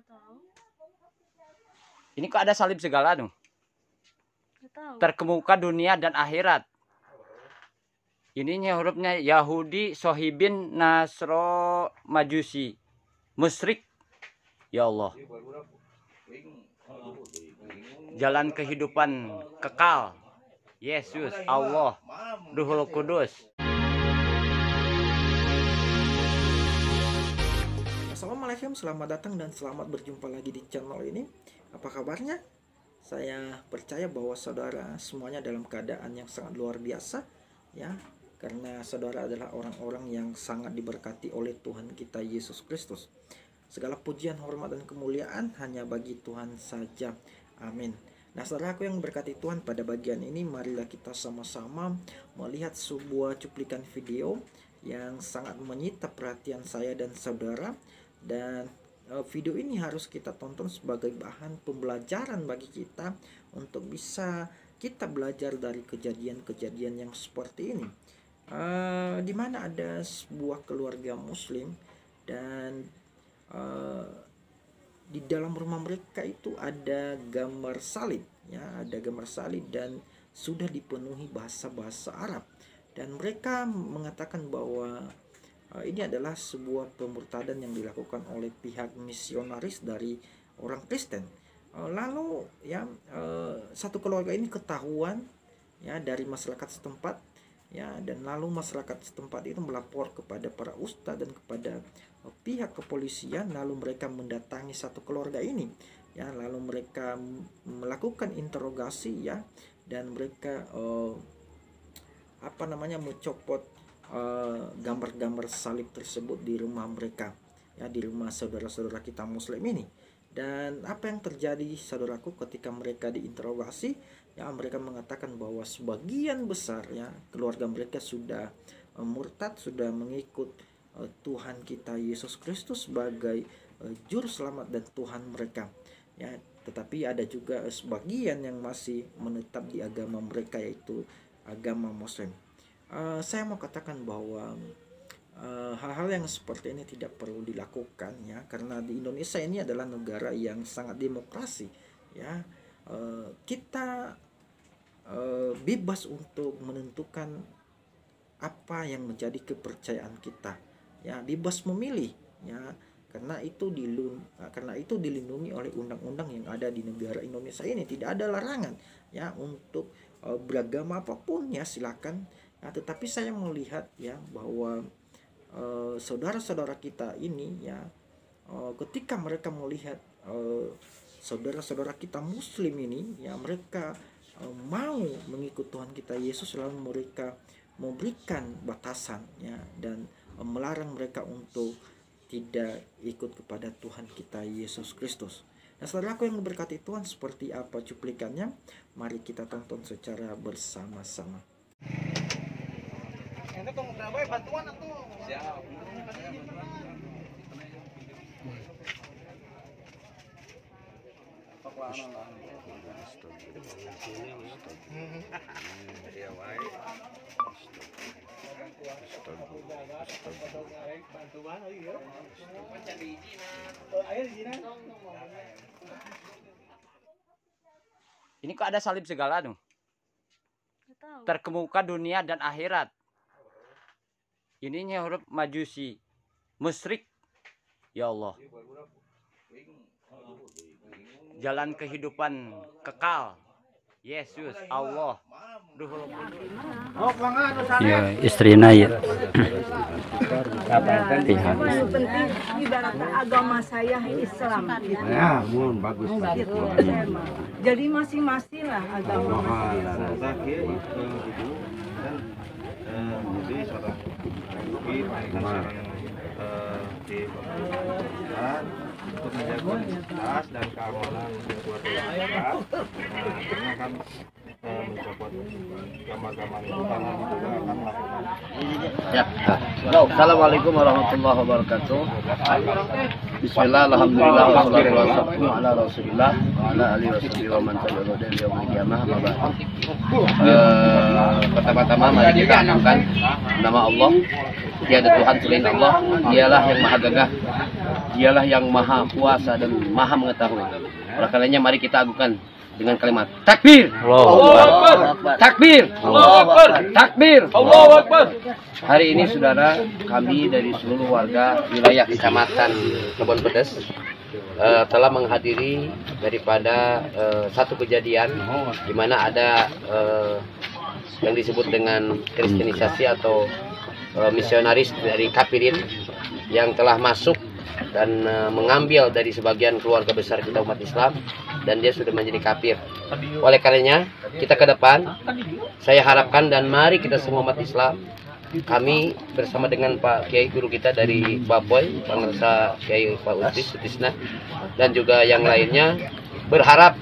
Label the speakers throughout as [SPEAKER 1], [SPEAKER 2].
[SPEAKER 1] Nggak tahu.
[SPEAKER 2] Ini kok ada salib segala dong?
[SPEAKER 1] Nggak tahu.
[SPEAKER 2] Terkemuka dunia dan akhirat. Ininya hurufnya Yahudi, Sohibin, Nasro, Majusi, musyrik. Ya Allah. Jalan kehidupan kekal. Yesus, Allah, Ruhul Kudus.
[SPEAKER 3] Assalamualaikum, selamat datang dan selamat berjumpa lagi di channel ini. Apa kabarnya? Saya percaya bahwa saudara semuanya dalam keadaan yang sangat luar biasa, ya, karena saudara adalah orang-orang yang sangat diberkati oleh Tuhan kita Yesus Kristus. Segala pujian, hormat, dan kemuliaan hanya bagi Tuhan saja. Amin. Nah, saudaraku yang berkati Tuhan, pada bagian ini marilah kita sama-sama melihat sebuah cuplikan video yang sangat menyita perhatian saya dan saudara. Dan video ini harus kita tonton sebagai bahan pembelajaran bagi kita untuk bisa kita belajar dari kejadian-kejadian yang seperti ini, di mana ada sebuah keluarga muslim dan di dalam rumah mereka itu ada gambar salib, ya, ada gambar salib dan sudah dipenuhi bahasa-bahasa Arab, dan mereka mengatakan bahwa ini adalah sebuah pemurtadan yang dilakukan oleh pihak misionaris dari orang Kristen. Lalu ya, satu keluarga ini ketahuan, ya, dari masyarakat setempat, ya, dan lalu masyarakat setempat itu melapor kepada para ustadz dan kepada pihak kepolisian. Lalu mereka mendatangi satu keluarga ini, ya, lalu mereka melakukan interogasi, ya, dan mereka mencopot gambar-gambar salib tersebut di rumah mereka, ya, di rumah saudara-saudara kita muslim ini. Dan apa yang terjadi, saudaraku, ketika mereka diinterogasi, ya, mereka mengatakan bahwa sebagian besar, ya, keluarga mereka sudah murtad, sudah mengikut Tuhan kita Yesus Kristus sebagai juru selamat dan Tuhan mereka, ya. Tetapi ada juga sebagian yang masih menetap di agama mereka, yaitu agama Muslim. Saya mau katakan bahwa hal-hal yang seperti ini tidak perlu dilakukan, ya, karena di Indonesia ini adalah negara yang sangat demokrasi, ya. Kita bebas untuk menentukan apa yang menjadi kepercayaan kita, ya, bebas memilih, ya, karena itu dilindungi oleh undang-undang yang ada di negara Indonesia ini. Tidak ada larangan, ya, untuk beragama apapun, ya, silakan. Nah, tetapi saya melihat, ya, bahwa saudara-saudara kita ini, ya, ketika mereka melihat saudara-saudara kita muslim ini, ya, mereka mau mengikut Tuhan kita Yesus, lalu mereka memberikan batasan, ya, dan melarang mereka untuk tidak ikut kepada Tuhan kita Yesus Kristus. Nah, saudaraku yang berkati Tuhan, seperti apa cuplikannya? Mari kita tonton secara bersama-sama.
[SPEAKER 4] Ini kok berapa bantuan atau siap.
[SPEAKER 2] Ini kok ada salib segala dong?
[SPEAKER 1] Nggak tahu.
[SPEAKER 2] Terkemuka dunia dan akhirat. Ininya huruf Majusi, musyrik. Ya Allah. Jalan kehidupan kekal. Yesus, Allah, Ruhul Kudus.
[SPEAKER 5] Ya, istrinya ya.
[SPEAKER 6] Pihak. Yang penting ibarat agama saya Islam.
[SPEAKER 4] Ya, bagus.
[SPEAKER 6] Gitu, jadi masing-masing lah agama.
[SPEAKER 4] Jadi seorang di pemerintahan untuk menjaga stabilitas dan keamanan keluarga kita. Karena kan mencopot agama-agama itu karena diduga akan melakukan.
[SPEAKER 7] Ya. Assalamualaikum warahmatullahi wabarakatuh. Bismillah, alhamdulillah, wassalatu wassalamu ala rasulillah wa ala alihi wasallam wa man tabi'ahu ila yaumil qiyamah. Pertama-tama mari kita agungkan nama Allah. Tiada Tuhan selain Allah. Dialah yang maha gagah, dialah yang maha kuasa dan maha mengetahui. Oleh karenanya mari kita agungkan dengan kalimat takbir, Allahu Akbar, takbir, Allahu Akbar, takbir, Allahu Akbar. Hari ini saudara, kami dari seluruh warga wilayah Kecamatan Kebon Pedes telah menghadiri daripada satu kejadian di mana ada yang disebut dengan kristenisasi atau misionaris dari kafirin yang telah masuk dan mengambil dari sebagian keluarga besar kita umat Islam, dan dia sudah menjadi kafir. Oleh karenanya kita ke depan, saya harapkan dan mari kita semua umat Islam, kami bersama dengan Pak Kiai guru kita dari Bapoy, Pangersa Kiai Pak Sutisna, dan juga yang lainnya, berharap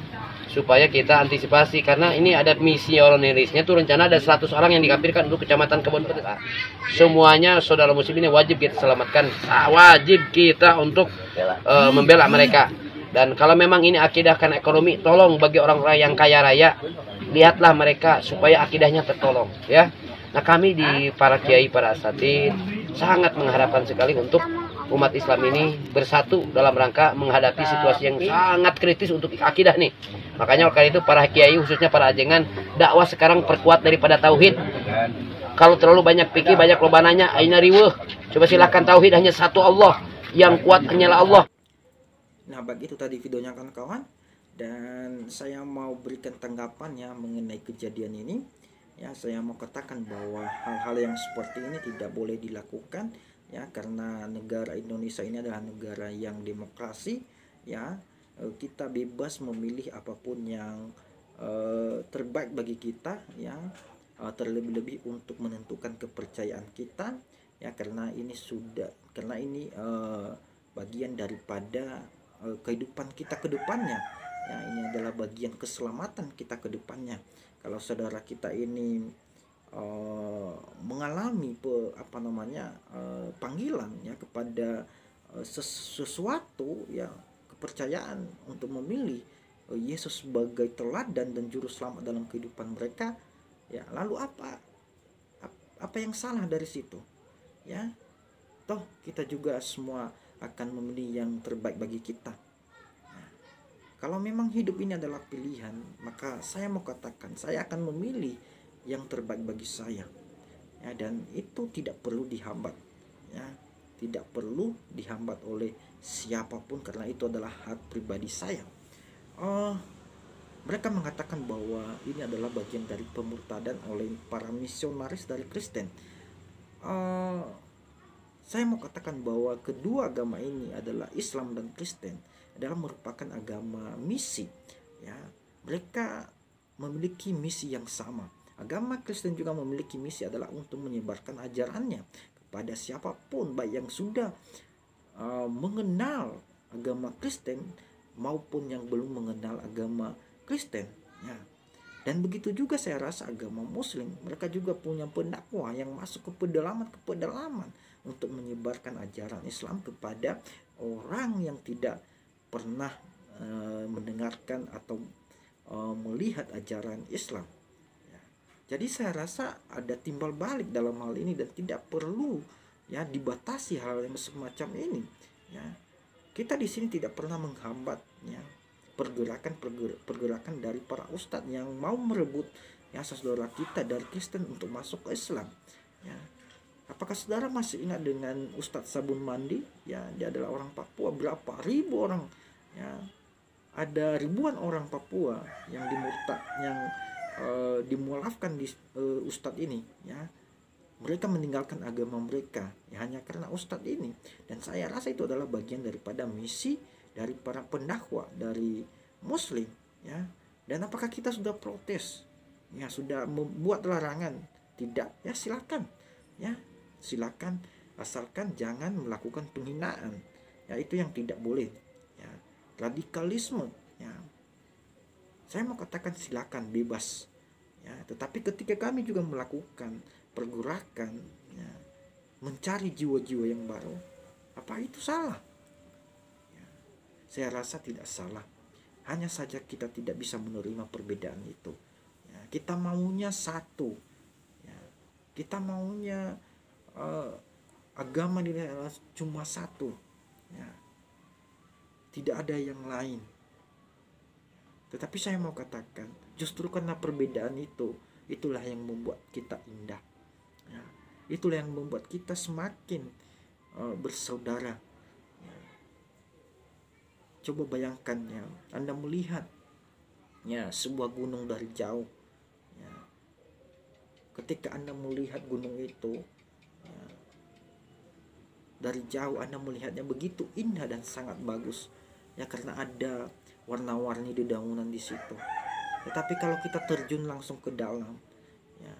[SPEAKER 7] supaya kita antisipasi, karena ini ada misionarisnya tuh, rencana ada 100 orang yang dikafirkan untuk Kecamatan Kebon Pedes. Semuanya saudara muslim ini wajib kita selamatkan, wajib kita untuk membela mereka. Dan kalau memang ini akidah kan ekonomi, tolong bagi orang-orang yang kaya raya, lihatlah mereka supaya akidahnya tertolong, ya. Nah, kami di para kiai, para asatid sangat mengharapkan sekali untuk umat Islam ini bersatu dalam rangka menghadapi situasi yang sangat kritis untuk akidah nih. Makanya oleh itu para kiai, khususnya para ajengan, dakwah sekarang perkuat daripada tauhid. Kalau terlalu banyak pikir, banyak lobananya, aina riweuh. Coba silakan tauhid, hanya satu Allah, yang kuat hanyalah Allah.
[SPEAKER 3] Nah, begitu tadi videonya kawan-kawan, dan saya mau berikan tanggapannya mengenai kejadian ini. Ya, saya mau katakan bahwa hal-hal yang seperti ini tidak boleh dilakukan, ya, karena negara Indonesia ini adalah negara yang demokrasi, ya. Kita bebas memilih apapun yang terbaik bagi kita, ya, terlebih-lebih untuk menentukan kepercayaan kita, ya, karena ini bagian daripada kehidupan kita ke depannya, ya. Ini adalah bagian keselamatan kita ke depannya. Kalau saudara kita ini mengalami panggilan, ya, kepada sesuatu, ya, kepercayaan untuk memilih Yesus sebagai teladan dan juru selamat dalam kehidupan mereka, ya, lalu apa yang salah dari situ, ya? Toh kita juga semua akan memilih yang terbaik bagi kita. Kalau memang hidup ini adalah pilihan, maka saya mau katakan saya akan memilih yang terbaik bagi saya, ya, dan itu tidak perlu dihambat, ya, tidak perlu dihambat oleh siapapun, karena itu adalah hak pribadi saya. Mereka mengatakan bahwa ini adalah bagian dari pemurtadan oleh para misionaris dari Kristen. Saya mau katakan bahwa kedua agama ini adalah Islam dan Kristen, adalah merupakan agama misi, ya. Mereka memiliki misi yang sama. Agama Kristen juga memiliki misi adalah untuk menyebarkan ajarannya kepada siapapun, baik yang sudah mengenal agama Kristen maupun yang belum mengenal agama Kristen, ya. Dan begitu juga saya rasa agama Muslim, mereka juga punya pendakwah yang masuk ke pedalaman untuk menyebarkan ajaran Islam kepada orang yang tidak pernah mendengarkan atau melihat ajaran Islam, ya. Jadi saya rasa ada timbal balik dalam hal ini dan tidak perlu, ya, dibatasi hal yang semacam ini, ya. Kita di sini tidak pernah menghambat, ya, pergerakan dari para ustadz yang mau merebut, ya, saudara kita dari Kristen untuk masuk ke Islam, ya. Apakah saudara masih ingat dengan Ustadz Sabun Mandi? Ya, dia adalah orang Papua. Berapa ribu orang, ya, ada ribuan orang Papua yang dimualafkan di Ustadz ini, ya. Mereka meninggalkan agama mereka, ya, hanya karena Ustadz ini. Dan saya rasa itu adalah bagian daripada misi dari para pendakwah dari Muslim, ya. Dan apakah kita sudah protes, ya, sudah membuat larangan? Tidak, ya, silakan, ya, silakan, asalkan jangan melakukan penghinaan, ya, itu yang tidak boleh, ya. Radikalisme, ya, saya mau katakan silakan, bebas, ya. Tetapi ketika kami juga melakukan pergerakan, ya, mencari jiwa-jiwa yang baru, apa itu salah? Ya, saya rasa tidak salah. Hanya saja kita tidak bisa menerima perbedaan itu. Ya, kita maunya satu. Ya, kita maunya agama ini adalah cuma satu. Ya, tidak ada yang lain. Tetapi saya mau katakan, justru karena perbedaan itu, itulah yang membuat kita indah. Ya, itulah yang membuat kita semakin bersaudara. Ya. Coba bayangkan ya, Anda melihat ya sebuah gunung dari jauh. Ya. Ketika Anda melihat gunung itu, ya, dari jauh Anda melihatnya begitu indah dan sangat bagus. Ya, karena ada warna-warni dedaunan di situ. Tetapi kalau kita terjun langsung ke dalam, ya,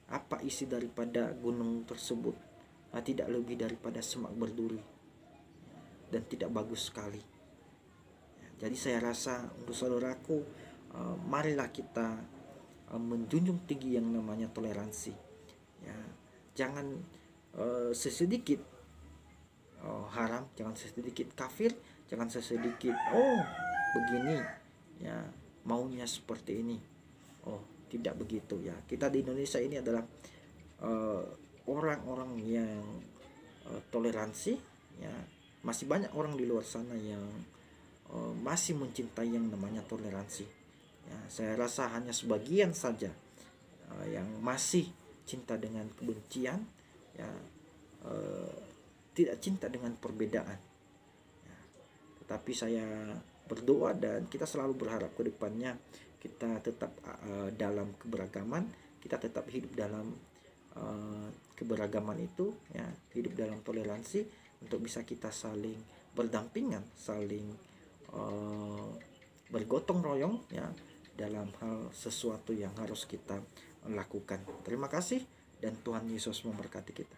[SPEAKER 3] apa isi daripada gunung tersebut? Nah, tidak lebih daripada semak berduri, ya, dan tidak bagus sekali. Ya, jadi saya rasa untuk saudaraku, marilah kita menjunjung tinggi yang namanya toleransi. Ya, jangan sesedikit haram, jangan sesedikit kafir, jangan sesedikit begini, ya maunya seperti ini. Oh, tidak begitu ya. Kita di Indonesia ini adalah orang-orang yang toleransi, ya. Masih banyak orang di luar sana yang masih mencintai yang namanya toleransi. Ya, saya rasa hanya sebagian saja yang masih cinta dengan kebencian, ya, tidak cinta dengan perbedaan. Ya, tetapi saya berdoa dan kita selalu berharap ke depannya kita tetap dalam keberagaman, kita tetap hidup dalam keberagaman itu, ya, hidup dalam toleransi untuk bisa kita saling berdampingan, saling bergotong royong, ya, dalam hal sesuatu yang harus kita lakukan. Terima kasih dan Tuhan Yesus memberkati kita.